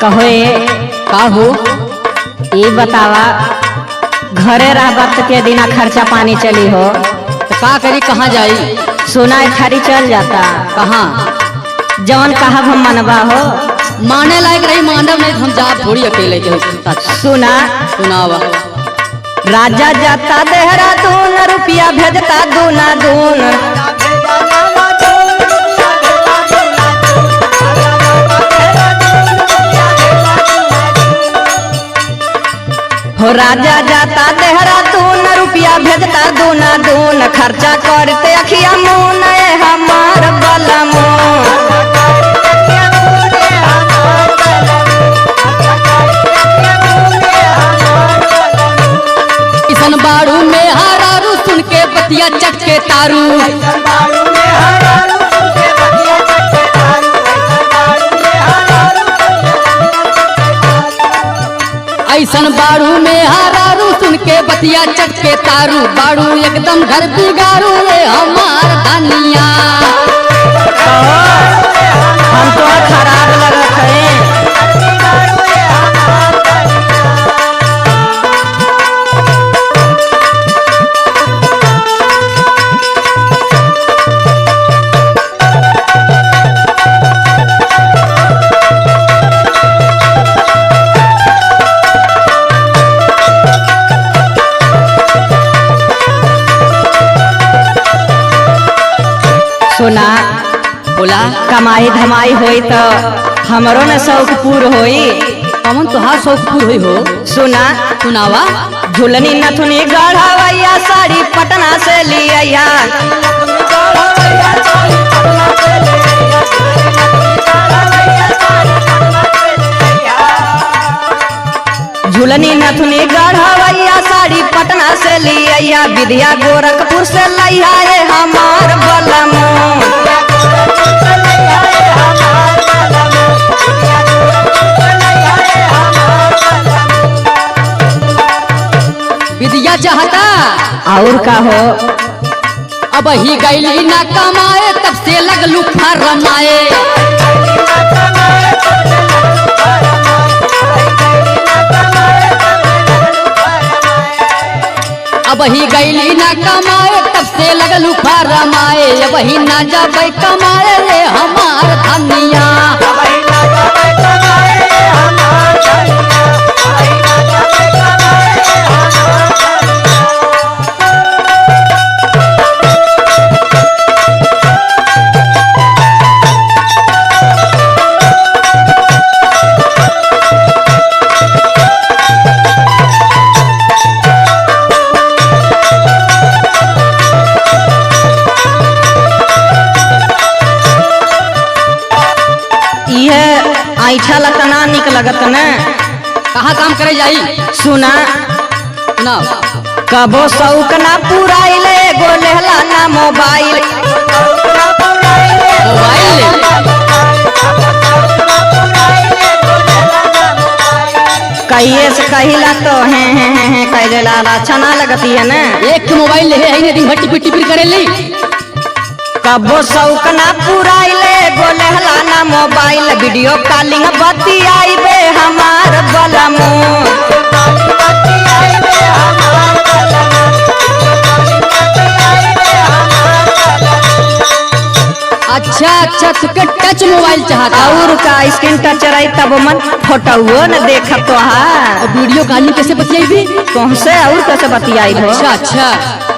कहो काहू ये बतावा घरे रहबत के दिना खर्चा पानी चली हो तो का करी, कहाँ जाई? सोना खारी चल जाता कहाँ? जवन कहा हम मनवा हो माने लायक रही, मानव नहीं हम जा थोड़ी अकेले के। सुना सुनावा। राजा जाता देहरादून रुपया भेजता दूना दून हो राजा जाता देहरादून रुपया भेजता दूना दून खर्चा करते अखिया मुन हमार बलमो किसन बाड़ू में हारू सुन के बतिया चटके तारू। ऐसन बाड़ू में हारू सुन के बतिया चटके तारू। बाड़ू एकदम घर बिगाड़ू ये हमार धनिया। हम तो खराब लगत है। सुना बोला। कमाई धमाई होई तो हमरो न शौक पूर होई। कमन तुहार शौक पूर हुई हो। सुना सुनावा। झुलनी नथुनी गढ़वैया साड़ी पटना से लिया झुलनी नथुनी गढ़वैया साड़ी पटना से लिया विद्या गोरखपुर से लिया ये हमार बलमो विद्या चाहता और का हो अब ही गईली ना कमाए तब से लगलू फरमाए। अब ही गईली ना कमाए तब से लगलू फरमाए। अब ही ना जाबे कमाए रे हमार धनिया। ऐठा लतना निक लगत न। कहाँ काम करे जाई? सुना ना कबो शौक ना पुराइले गो लेहला ना मोबाइल कहिए से कहिला तो हैं कह देला अच्छा ना लगती है ना। एक मोबाइल ले है दिन भर टिपी टिपी करे ली। कबो शौक ना पुराइले गो लेहला ना मोबाइल वीडियो कॉलिंग बतियाइबे हमार बलमो अच्छा अच्छा तुके टच मोबाइल चाहता और का स्क्रीन टच रही तब मन फोटो न देखत तो वीडियो कॉलिंग कैसे बतियाई? तुमसे और कैसे बतियाई हो? अच्छा अच्छा